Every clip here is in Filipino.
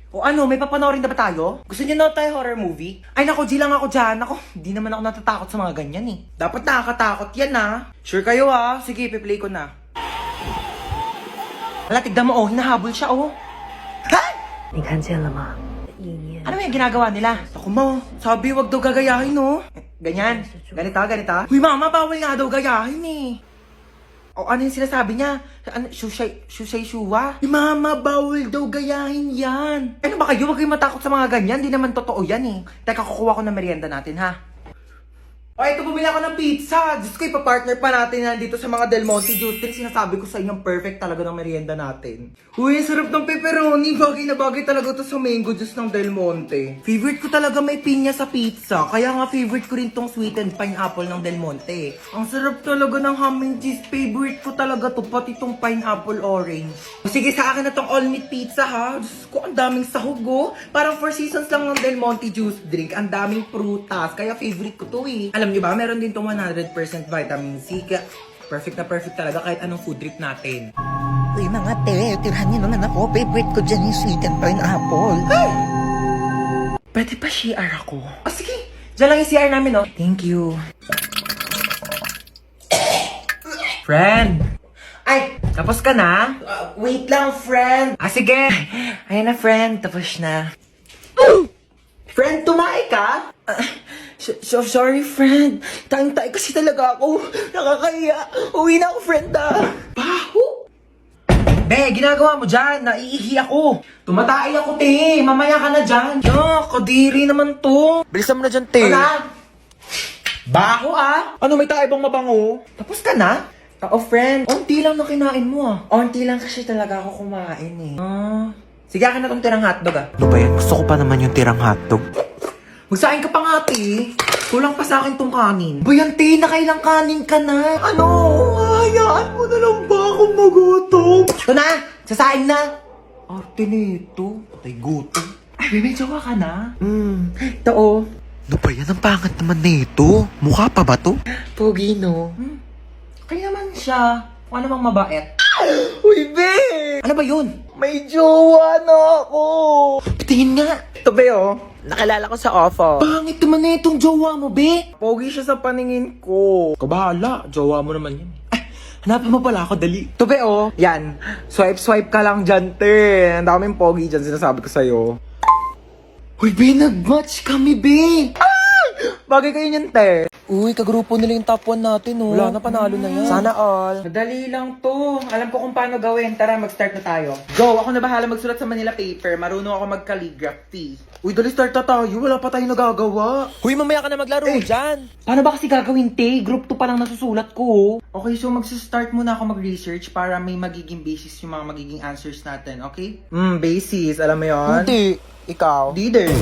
O ano, may papanoorin na ba tayo? Gusto niyo na tayo horror movie? Ay nako, G lang ako dyan. Ako, hindi naman ako natatakot sa mga ganyan eh. Dapat nakakatakot yan ah. Sure kayo ah. Sige, piplay ko na. Wala, tignan mo oh, hinahabol siya oh. Ha? 你看见了吗？意念 Ano yung ginagawa nila? Ako mo, sabi wag daw gagayahin no. Ganyan, ganito, ganito. Huy mama, bawal nga daw gayahin eh. O ano yung sinasabi niya? Ano, shusay shuwa? Mama, bawal daw gayahin yan. Ano ba kayo? Huwag kayong matakot sa mga ganyan. Di naman totoo yan eh. Teka, kukuha ko ng merienda natin ha. O, ito bumili ako ng pizza. Diyos ko, ipapartner pa natin yan dito sa mga Del Monte Juice Drink. Sinasabi ko sa inyo, perfect talaga ng merienda natin. Uy, sarap ng pepperoni. Bagay na bagay talaga to sa mango juice ng Del Monte. Favorite ko talaga may pinya sa pizza. Kaya nga favorite ko rin tong sweetened pineapple ng Del Monte. Ang sarap talaga ng ham and cheese. Favorite ko talaga to, pati tong pineapple orange. Sige, sa akin na tong all meat pizza ha. Diyos ko, ang daming sahog oh. Parang 4 seasons lang ng Del Monte Juice Drink. Ang daming prutas. Kaya favorite ko to eh. Alam niyo ba, meron din tong 100% vitamin C. Kaya perfect na perfect talaga kahit anong food trip natin. Uy mga te, tirahan niyo naman ako. Favorite ko dyan yung sweet and pineapple. Ay! Pwede pa CR ako? Oh, sige. Diyan lang yung CR namin, no? Thank you. Friend! Ay! Tapos ka na? Wait lang, friend. Ah, sige. Ayan na, friend. Tapos na. Friend, tumae ka? Sorry, friend. Tayong-tayo kasi talaga ako. Nakakahiya. Uwi na ako, friend, ah. Baho! Be, ginagawa mo dyan. Naiihi ako. Tumatay ako, te. Mamaya ka na dyan. Kadiri naman to. Bilisan mo na dyan, te. Ano? Baho, ah. Ano, may tayo bang mabango? Tapos ka na? Oo, friend. Onti lang na kinain mo, ah. Onti lang kasi talaga ako kumain, eh. Sige, akin na tong tirang hotdog, ah. Ano ba yan? Gusto ko pa naman yung tirang hotdog. Magsain ka pa nga, te. Kulang pa sa akin tong kanin. Bayan, te, nakailang kanin ka na. Ano? Hayaan mo na lang ba akong magutom? Ito na! Sasain na! Arte nito. Patay gutom. Ay, may jowa ka na? Ito, oh. Ano ba yan? Ang pangat naman nito. Mukha pa ba to? Pogi, no? Kaya naman siya. Kung ano mang mabait. Uy, be! Ano ba yun? May jowa na ako! Patingin nga! Ito, be, oh. Nakilala ko sa offer. Pangit naman na itong jowa mo, be. Pogi siya sa paningin ko. Kabahala, jowa mo naman yan. Ay, hanapin mo pala ako, dali. Ito, be, oh. Yan. Swipe ka lang dyan, te. Ang daming pogi dyan, sinasabi ko sa'yo. Uy, be, nag-match kami, be. Bagay kayo niyan, te. Uy, kagrupo nila yung top 1 natin, oh. Wala na, panalo na yan. Sana all. Madali lang to. Alam ko kung paano gawin. Tara, mag-start na tayo. Go! Ako na bahala magsulat sa Manila paper. Marunong ako mag-calligraphy. Uy, dali start na tayo. Wala pa tayong nagagawa. Huy, mamaya ka na maglaro dyan. Paano ba kasi gagawin, te? Group 2 pa lang nasusulat ko, oh. Okay, so mag-start muna ako mag-research para may magiging basis yung mga magiging answers natin, okay? Basis. Alam mo yun? Hindi. Ikaw. Di din.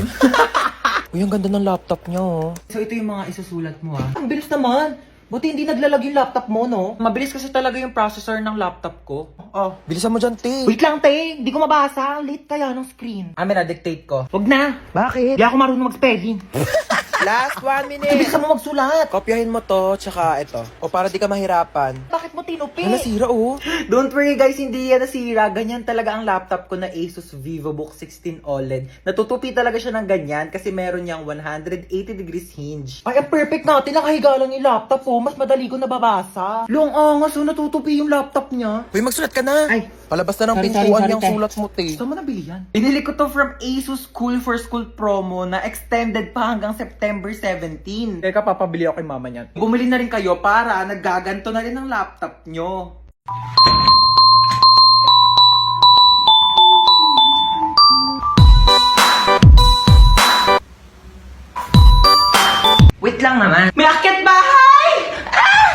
Uy, ang ganda ng laptop niya, oh. So ito yung mga isusulat mo, ah. Ang bilis naman. Buti hindi naglalag yung laptop mo, no? Mabilis kasi talaga yung processor ng laptop ko. Oh. Bilisan mo dyan, te. Wait lang, te. Hindi ko mabasa. Late kaya ng screen. Amin na, dictate ko. Wag na. Bakit? Hindi ako marunong mag-spelling. Last 1 minute. Bilisan mo magsulat. Kopyahin mo to, tsaka ito. O para di ka mahirapan. Bakit mo tinupi? Ano, nasira, oh. Don't worry guys, hindi yan nasira. Ganyan talaga ang laptop ko na Asus VivoBook 16 OLED. Natutupi talaga siya ng ganyan kasi meron niyang 180 degrees hinge. Ay, ang perfect natin. Nakahiga lang yung laptop ko. Mas madali ko nababasa. Long angas, so natutupi yung laptop niya. Uy, magsulat ka na. Ay. Palabas na ng Sorry, pintuan sorry, yung te. sulat mo, te. Saan mo nabili yan? Binili ko to from Asus Cool for School promo na extended pa hanggang September 17. Teka, papabili ako kay mama niyan. Bumili na rin kayo para naggaganto na rin ang laptop nyo. Wait lang naman. May akyat bahay! Ah!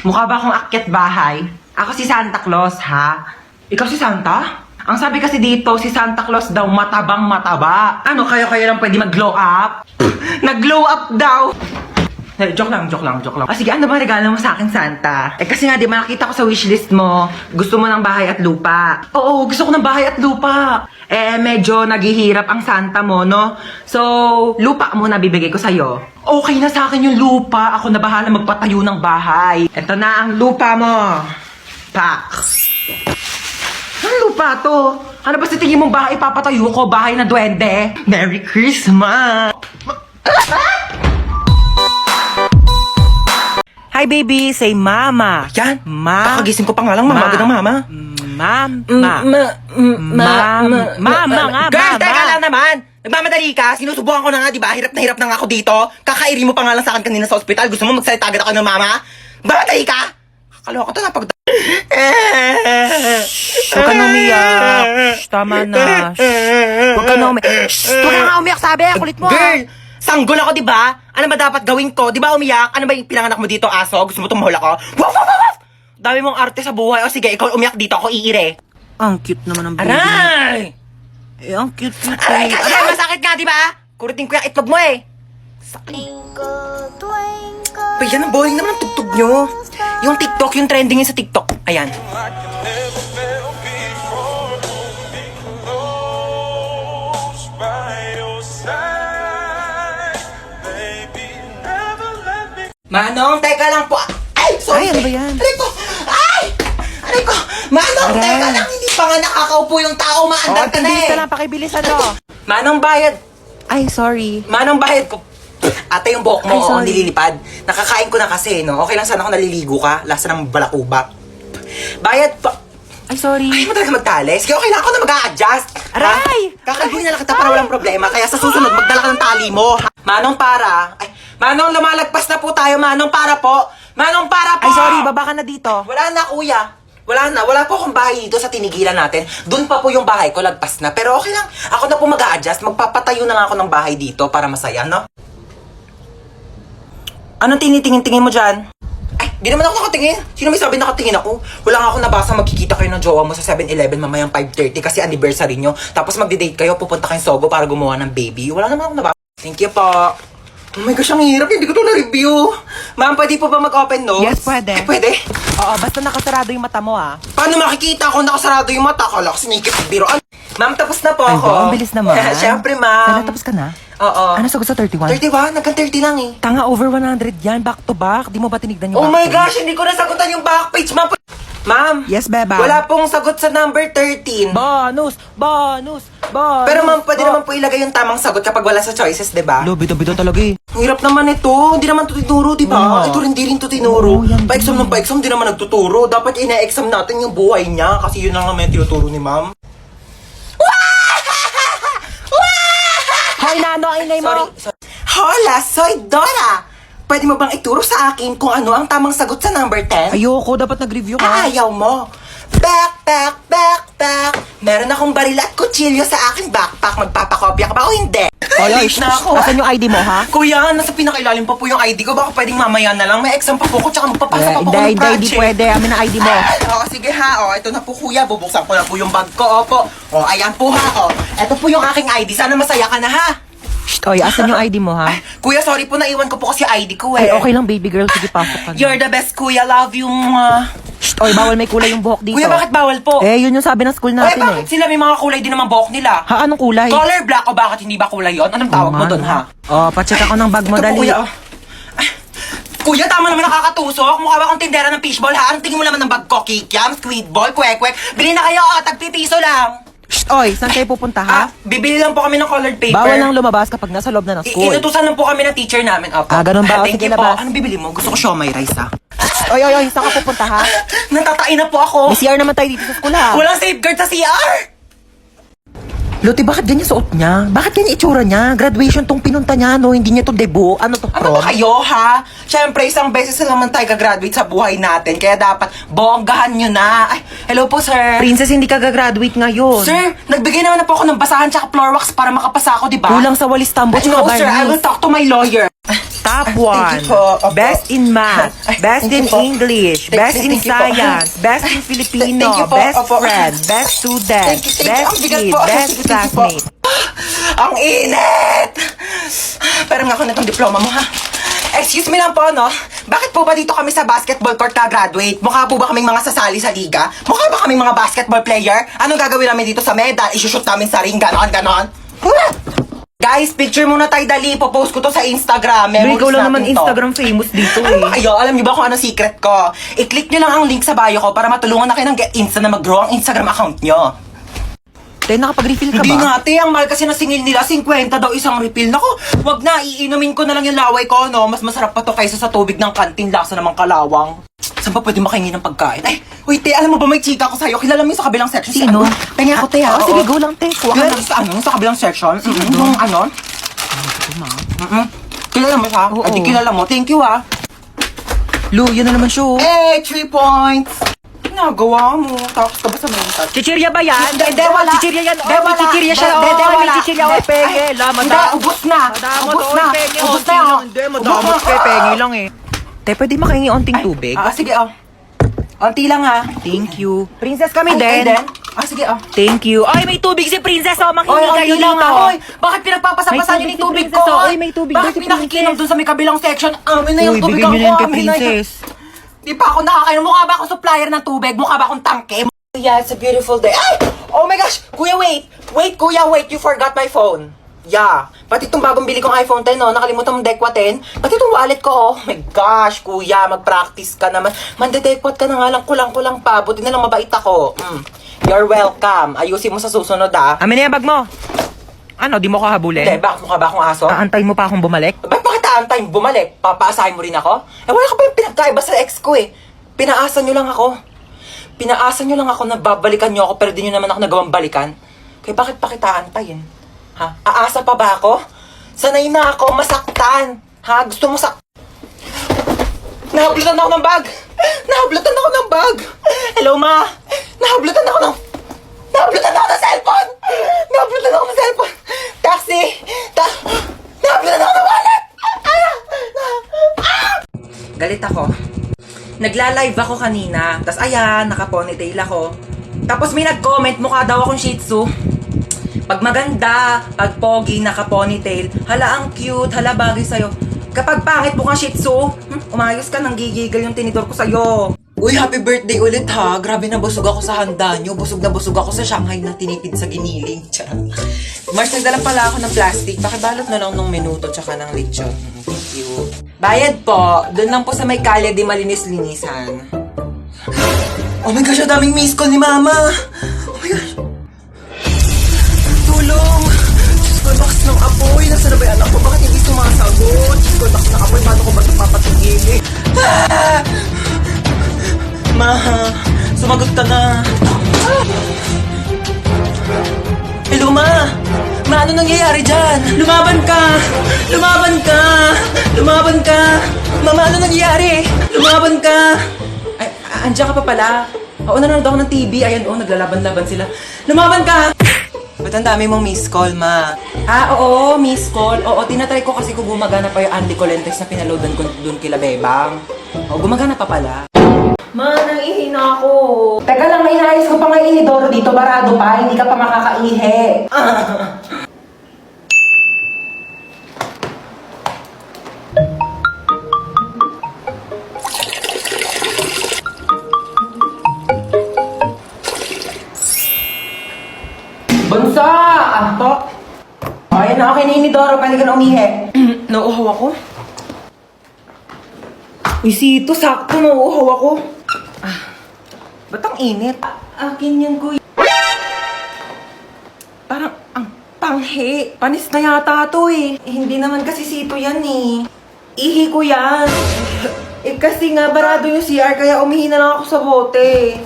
Mukha ba akong akyat bahay? Ako si Santa Claus, ha? Ikaw si Santa? Ang sabi kasi dito, si Santa Claus daw matabang mataba. Ano, kayo lang pwede mag-glow up? Nag-glow up daw! Joke lang. Ah, sige, ano ba regalo mo sa akin, Santa? Eh, kasi nga, di ba nakita ko sa wishlist mo, gusto mo ng bahay at lupa. Oo, gusto ko ng bahay at lupa. Eh, medyo naghihirap ang Santa mo, no? So, lupa muna bibigay ko sa'yo. Okay na sa akin yung lupa. Ako na bahala magpatayo ng bahay. Ito na ang lupa mo. Pak. lupa to? Ano ba sa tingin mong bahay papatayo ko? Bahay na duwende? Merry Christmas! Hi baby, say mama. Yan, Ma. kakagising ko pa nga lang, mama. Agad ng mama. Mama nga, Girl, mama. teka lang naman! Nagmamadali ka? Sinusubukan ko na nga, di ba? Hirap na nga ako dito. Kakairi mo pa nga lang sa akin kanina sa ospital. Gusto mo magsalita agad ako ng mama? Nagmamadali ka? Kakaloka to na pag... Huwag ka na umiyak. Shh, tama na. Shh. Huwag ka na umiyak. Shh, huwag ka nga umiyak, sabi. Kulit mo. Girl! Sanggol ako, di ba? Ano ba dapat gawin ko? Di ba umiyak? Ano ba yung pinanganak mo dito, aso? Gusto mo tumahol ako? Woof, woof, woof, woof! Dami mong arte sa buhay. O sige, ikaw umiyak dito. Ako iire. Ang cute naman ng baby. Aray! Eh, ang cute. Aray, kasi masakit nga, di ba? Kuritin ko yung itlog mo eh. Pa, yan ang boring naman ang tugtog nyo. Yung TikTok, yung trending yun sa TikTok. Ayan. Manong, teka lang po. Ay, sorry. Ay, ano ba yan? Aray ko! Ay! Aray ko! Manong, Aray. teka lang. Hindi pa nga nakakaupo yung tao. Maandar ka na bilis eh. ka lang, pakibilisan mo. Manong, bayad. Ay, sorry. Manong, bayad ko. Ate, yung buhok mo, Ay, sorry. nililipad. Nakakain ko na kasi, no? Okay lang sana kung naliligo ka. Lasa ng balakubak. Bayad pa. Ay, sorry. Ay, mo talaga magtales. Kaya okay lang ako na mag-a-adjust. Aray! Kakalbuhin na lang kita para walang problema. Kaya sa susunod, magdala ka ng tali mo. Ha? Manong, para. Ay, Manong, lumalagpas na po tayo. Manong, para po. Manong, para po. Ay, sorry. Baba ka na dito. Wala na, kuya. Wala na. Wala po akong bahay dito sa tinigilan natin. Doon pa po yung bahay ko, lagpas na. Pero okay lang. Ako na po mag-a-adjust. Magpapatayo na nga ako ng bahay dito para masaya, no? Anong tinitingin-tingin mo dyan? Ay, di naman ako nakatingin. Sino may sabi nakatingin ako? Wala nga akong nabasa magkikita kayo ng jowa mo sa 7-Eleven mamayang 5:30 kasi anniversary nyo. Tapos magdi-date kayo, pupunta kayong Sogo para gumawa ng baby. Wala naman akong nabasa. Thank you po. Oh my gosh, ang hirap. Hindi ko ito na-review. Ma'am, pwede po ba mag-open notes? Yes, pwede. Ay, pwede? Oo, basta nakasarado yung mata mo, ah. Paano makikita kung nakasarado yung mata? Kala ko sinikip ang biroan. Ma'am, tapos na po Ay, ako. ba? Ang bilis naman. Siyempre, ma'am. Sana tapos ka na? Oo. Ano sagot sa 31? 31? Nagkan 30 lang eh. Tanga, over 100 yan. Back to back. Di mo ba tinignan yung Oh back my page? gosh, hindi ko nasagutan yung back page, ma'am. Ma'am. Yes, beba. Wala pong sagot sa number 13. Bonus! Bonus! Bonus! Pero ma'am, pwede naman po ilagay yung tamang sagot kapag wala sa choices, di ba? Bida-bida talaga eh. Ang hirap naman ito. Hindi naman ito tinuro, di ba? Oo. Ito rin, di rin ito tinuro. Oo, yan Pa-exam din. ng pa-exam, di naman nagtuturo. Dapat ina-exam natin yung buhay niya kasi yun lang naman yung tinuturo ni ma'am. Hoy, Nano, ang ingay mo! Sorry. Hola, soy Dora! Pwede mo bang ituro sa akin kung ano ang tamang sagot sa number 10? Ayoko, dapat nag-review ka. Ayaw mo. Backpack. Meron akong baril at kutsilyo sa aking backpack. Magpapakopya ka ba o hindi? Hoy, Late na ako. Asan yung ID mo, ha? Kuya, nasa pinakailalim pa po yung ID ko. Baka pwedeng mamaya na lang. May exam pa po ko, tsaka magpapasa pa po ko ng Hindi project. pwede. Amin ang ID mo. Oo, sige ha. O, ito na po kuya. Bubuksan ko na po yung bag ko. Opo. O, ayan po ha. O, ito po yung aking ID. Sana masaya ka na ha. Shh, oy, asan yung ID mo, ha? Kuya, sorry po. Naiwan ko po kasi ID ko eh. Ay, okay lang, baby girl. Sige, pasok ka na. You're the best, kuya. Love you. Shh, oy, bawal may kulay yung buhok dito. Kuya, bakit bawal po? Eh, yun yung sabi ng school Ay, natin, bakit eh. sila may mga kulay din naman buhok nila? Ha, anong kulay? Color black o bakit hindi ba kulay yon? Anong tawag mo doon, ha? Oh, pacheck ako ng bag mo, Ito po, dali. kuya, oh. Ay, kuya, tama naman nakakatusok. Mukha ba akong tindera ng fishball, ha? Anong tingin mo naman ng bag ko? Kikiam, squid ball, kwek-kwek. Bili na kayo, tagpipiso lang. Shh, oy, saan kayo pupunta, ha? Bibili lang po kami ng colored paper. Bawal lang lumabas kapag nasa loob na ng school. Inutusan lang po kami ng teacher namin. Opo. Ah, ganun ba? O, Thank sige, you po. labas. Anong bibili mo? Gusto ko siomay rice, ha? Oy, saan ka pupunta, ha? Natatain na po ako. May CR naman tayo dito sa school, ha? Walang safeguard sa CR. Luti, bakit ganyan suot niya? Bakit ganyan itsura niya? Graduation tong pinunta niya, no? Hindi niya to debut. Ano to, Ano prom? ba kayo, ha? Siyempre, isang beses na naman tayo gagraduate sa buhay natin. Kaya dapat, bonggahan nyo na. Ay, hello po, sir. Princess, hindi ka gagraduate ngayon. Sir, nagbigay naman na po ako ng basahan tsaka floor wax para makapasa ako, di ba? Kulang sa walis tambo, Ay, tsaka no, sir. I barnis. will talk to my lawyer. Top Thank 1. you po. Opo. Best in math. Ay, Best thank in you po. English. Thank- Best in thank you po. science. Best in Filipino. Thank you po. Best Opo. friend. Best student. Thank you. Best Ang bigat kid. po. Best Thank you po. classmate. Ang init! Pero nga ako na itong diploma mo, ha? Excuse me lang po, no? Bakit po ba dito kami sa basketball court ka-graduate? Mukha po ba kaming mga sasali sa liga? Mukha ba kaming mga basketball player? Anong gagawin namin dito sa medal? Isushoot namin sa ring, ganon, ganon? Guys, picture muna tayo dali. Popost ko to sa Instagram. May ikaw lang naman natin to. Instagram famous dito Ano eh. ba kayo? Alam niyo ba kung ano secret ko? I-click niyo lang ang link sa bio ko para matulungan na kayo ng Get Insta na mag-grow ang Instagram account niyo. Te, nakapag-refill ka Hindi ba? nga, te. Ang mahal kasi na singil nila. 50 daw isang refill. Naku, wag na. Iinumin ko na lang yung laway ko, no? Mas masarap pa to kaysa sa tubig ng kantin. Lasa namang kalawang. Saan ba pwede makahingi ng pagkain? Ay, uy, te. Alam mo ba may chika ko sa'yo? Kilala mo yung sa kabilang section? Sino? Pengi ako, te, ha? Oh, sige, go lang, te. Kuha ka Kilala lang. mo sa ano? Sa kabilang section? Yung ano? Kilala mo siya? Oo. Ay, di kilala mo. Thank you, ha? Lu, yun na naman siya. Eh, 3 points. Ginagawa mo. Tapos ka ba sa mental? Chichirya ba yan? Hindi, wala. Chichirya yan. Hindi, wala. Chichirya siya. Hindi, Oy, wala. may chichirya. Oy, penge. La, Hindi, madam. ubos na. Madamot, Ubos oy, na. penge. Ubos Onting na. lang. Hindi, madamot Ubos kay na. penge lang eh. Te, pwede makahingi onting tubig? Sige, oh. Onti lang, ha? Thank you. Princess kami Ay, din. sige, oh. Thank you. Ay, may tubig si Princess. Oh, Oy, makinig kayo onti lang, dito. ha? Oy, bakit pinagpapasapasan May niyo yung tubig tubig si ko? Princess, oh. Oy, may tubig Bakit daw si pinakikinom Princess. dun sa may kabilang section? Amin na yung Uy, tubig bigyan niyo na yan kay amin na yun. Princess. Di pa ako nakakainom. Mukha ba akong supplier ng tubig? Mukha ba akong tangke? Yeah, it's a beautiful day. Ay! Oh my gosh! Kuya, wait! Wait, kuya, wait! You forgot my phone. Yeah. Pati itong bagong bili kong iPhone 10, no? Nakalimutan mong dekwatin. Pati itong wallet ko, oh. My gosh, kuya, mag-practice ka naman. Mandedekwat ka na nga lang, kulang-kulang pa. Buti na lang mabait ako. You're welcome. Ayusin mo sa susunod, ah. Amin na yung bag mo. Ano, di mo ko habulin? Hindi, bakit mukha ba akong aso? Aantayin mo pa akong bumalik? Ba't bakit aantayin bumalik? Papaasahin mo rin ako? Eh, wala ka pa yung pinagkaiba sa ex ko eh. Pinaasa nyo lang ako. Pinaasa nyo lang ako na babalikan nyo ako pero di nyo naman ako nagawang balikan. Kaya bakit pa kita aantayin? Ha? Aasa pa ba ako? Sanay na ako masaktan. Ha? Gusto mo Nahablutan ako ng bag! Nahablutan ako ng bag! Hello, ma! Nahablutan ako ng cellphone! Nahablutan ako ng cellphone! Taxi! Nahablutan ako ng wallet! Galit ako. Nagla-live ako kanina. Tapos ayan, naka-ponytail ako. Tapos may nag-comment, mukha daw akong shih tzu. Pag maganda, pag pogi, naka-ponytail, hala ang cute, hala bagay sa'yo. Kapag pangit mukhang shih tzu, umayos ka, nang gigigil yung tinidor ko sa'yo. Uy, happy birthday ulit ha. Grabe na busog ako sa handa nyo. Busog na busog ako sa Shanghai na tinipid sa giniling. Mars, nagdala pala ako ng plastic. Pakibalot na lang ng minuto tsaka ng lechon. Thank you. Bayad po. Doon lang po sa may kalye di malinis-linisan. Oh my gosh, ang daming miss call ni Mama. Oh my gosh. Tulong! Diyos ko, lakas ng apoy. Nasaan na ba yung anak ko? Bakit hindi sumasagot? Diyos ko, lakas ng apoy. Paano ko ba ito papatigilin? Ah! Ma, sumagot ka na. Hello, Ma! Ma, ano nangyayari dyan? Lumaban ka! Lumaban ka! Lumaban ka! Mama, ano nangyayari? Lumaban ka! Ay, andyan ka pa pala. Oo, nanonood ako ng TV. Ayan, naglalaban-laban sila. Lumaban ka! Ba't ang dami mong miss call, Ma? Oo, miss call. Oo, tinatry ko kasi kung gumagana pa yung Andy Colentes na pinaloadan ko dun kila Bebang. Oo, gumagana pa pala. Ma, naihi na ako. Teka lang, may inayos ko pa nga inidoro dito. Barado pa, hindi ka pa makakaihi. Bunso! Anto! Ayun na, okay na inidoro. Pwede ka na umihi. Nauuhaw ako. Uy, Sito, sakto, nauuhaw ako. Ba't ang init? Akin yan, kuya. Parang, ang panghi. Panis na yata to eh. Hindi naman kasi Sito yan eh. Ihi ko yan. Kasi nga, barado yung CR, kaya umihi na lang ako sa bote.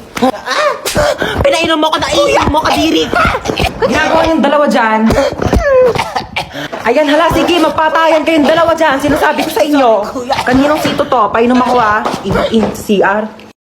Pinainom mo ko na iiyak mo, kadiri! Ginagawa yung dalawa dyan. Ayan, hala, sige, magpatayan kayong dalawa dyan. Sinasabi ko sa inyo. Kaninong Sito to? Painom ako in CR.